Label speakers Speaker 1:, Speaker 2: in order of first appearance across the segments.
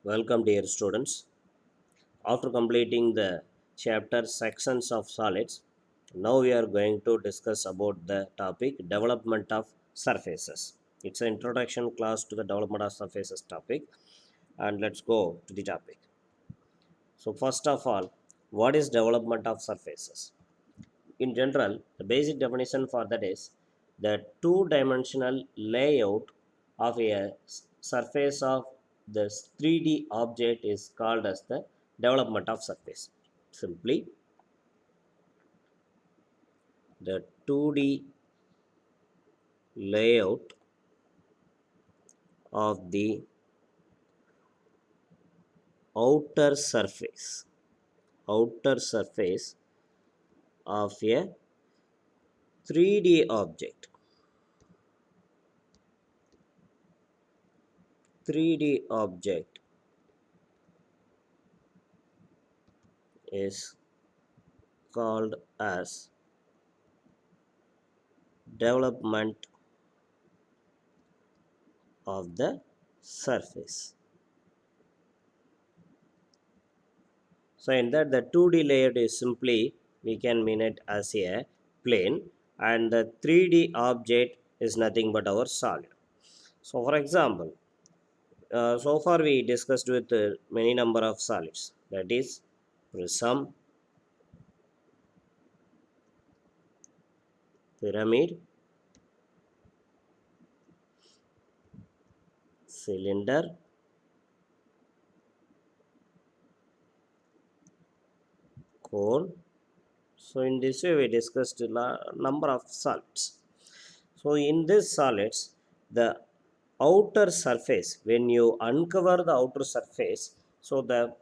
Speaker 1: Welcome, dear students. After completing the chapter sections of solids, now we are going to discuss about the topic development of surfaces. It's an introduction class to the development of surfaces topic, and let's go to the topic. So, first of all, what is development of surfaces? In general, the basic definition for that is the two-dimensional layout of a surface of the 3D object is called as the development of surface. Simply, the 2D layout of the outer surface, outer surface of a 3D object. 3D object is called as development of the surface. So in that the 2D layout is simply we can mean it as a plane, and the 3D object is nothing but our solid. So for example, so far we discussed with many number of solids, that is prism, pyramid, cylinder, cone. So in this way we discussed a number of solids. So in this solids, the outer surface, when you uncover the outer surface, so the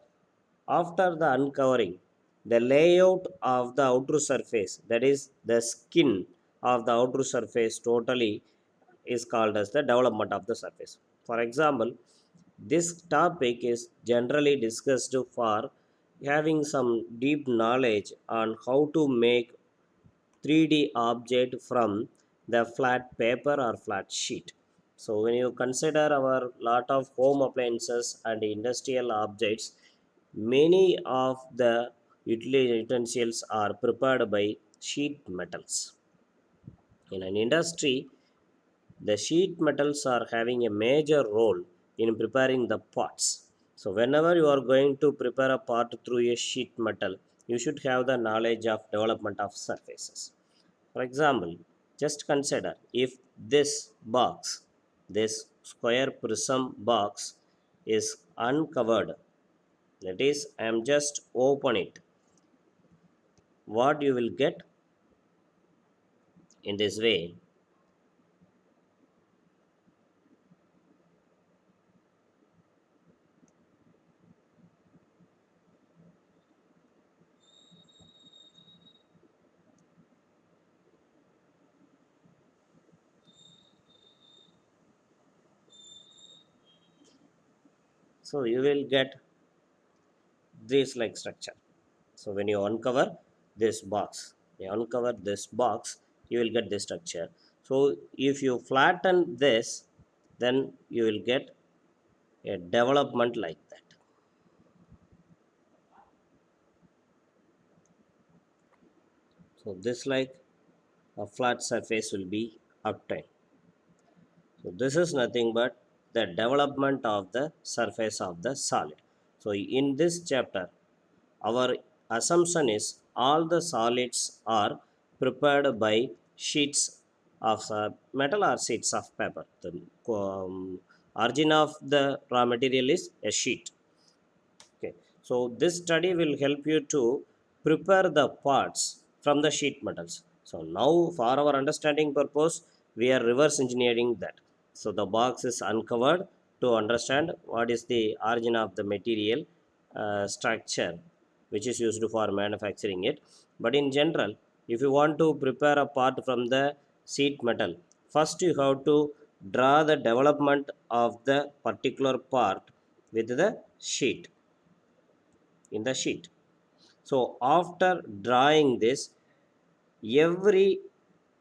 Speaker 1: after the uncovering, the layout of the outer surface, that is the skin of the outer surface totally is called as the development of the surface. For example, this topic is generally discussed for having some deep knowledge on how to make 3D object from the flat paper or flat sheet. So when you consider our lot of home appliances and industrial objects, many of the utensils are prepared by sheet metals. In an industry, the sheet metals are having a major role in preparing the parts. So whenever you are going to prepare a part through a sheet metal, you should have the knowledge of development of surfaces. For example, just consider if this box, this square prism box is uncovered, that is, I am just open it, what you will get in this way. So you will get this like structure. So when you uncover this box, you uncover this box, you will get this structure. So if you flatten this, then you will get a development like that. So this like a flat surface will be obtained. So this is nothing but the development of the surface of the solid. So in this chapter, our assumption is all the solids are prepared by sheets of metal or sheets of paper. The origin of the raw material is a sheet. Okay, so this study will help you to prepare the parts from the sheet metals. So now for our understanding purpose, we are reverse engineering that. So the box is uncovered to understand what is the origin of the material structure which is used for manufacturing it. But in general, if you want to prepare a part from the sheet metal, first you have to draw the development of the particular part with the sheet, in the sheet. So after drawing this, every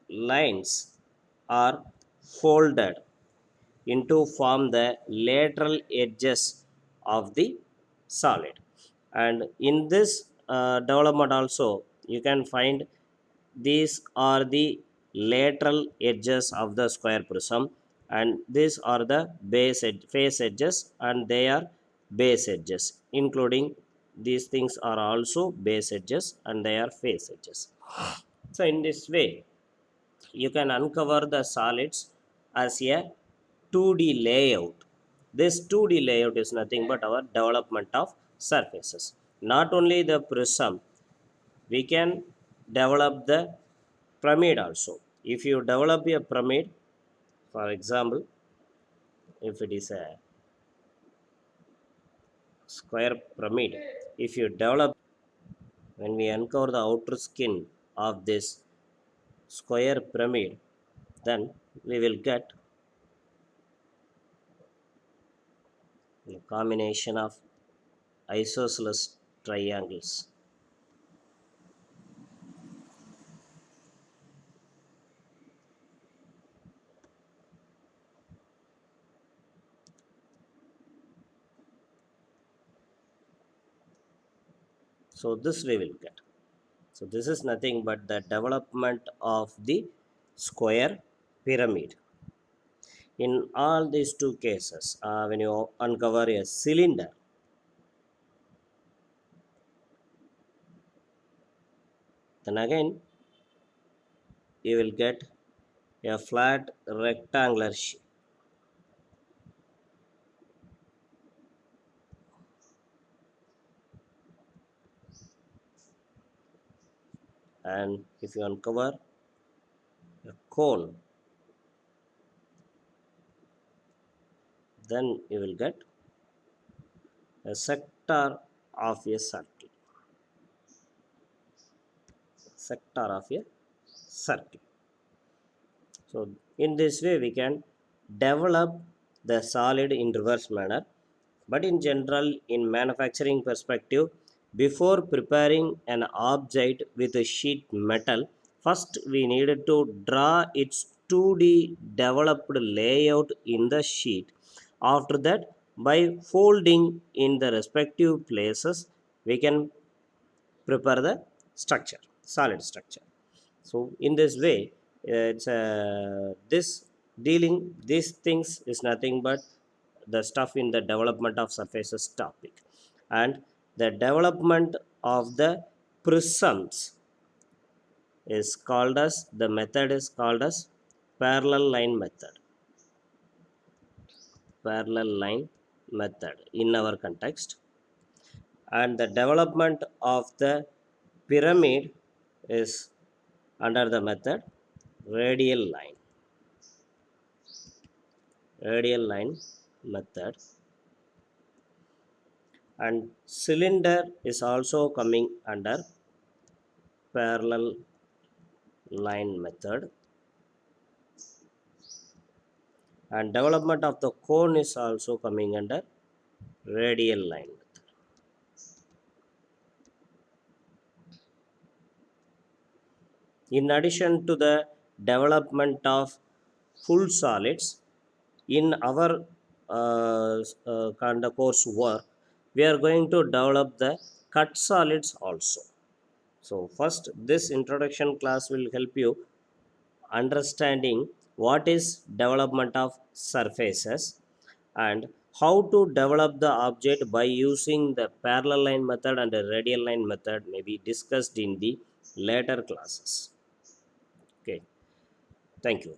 Speaker 1: lines are folded into form the lateral edges of the solid. And in this development also, you can find these are the lateral edges of the square prism, and these are the face edges, and they are base edges, including these things are also base edges and they are face edges. So in this way, you can uncover the solids as a 2D layout. This 2D layout is nothing but our development of surfaces. Not only the prism, we can develop the pyramid also. If you develop a pyramid, for example, if it is a square pyramid, if you develop, when we uncover the outer skin of this square pyramid, then we will get a combination of isosceles triangles. So this we will get. So this is nothing but the development of the square pyramid. In all these two cases, when you uncover a cylinder, then again you will get a flat rectangular shape. And if you uncover a cone, then you will get a sector of a circle. Sector of a circle. So in this way we can develop the solid in reverse manner. But in general, in manufacturing perspective, before preparing an object with a sheet metal, first we needed to draw its 2D developed layout in the sheet. After that, by folding in the respective places, we can prepare the structure, solid structure. So in this way, it's this dealing these things is nothing but the stuff in the development of surfaces topic. And the development of the prisms is called as, the method is called as parallel line method. Parallel line method in our context. And the development of the pyramid is under the method radial line. Radial line method. And cylinder is also coming under parallel line method. And development of the cone is also coming under radial line method. In addition to the development of full solids, in our kind of course work, we are going to develop the cut solids also. So first, this introduction class will help you understanding what is development of surfaces and how to develop the object by using the parallel line method and the radial line method may be discussed in the later classes. Okay, thank you.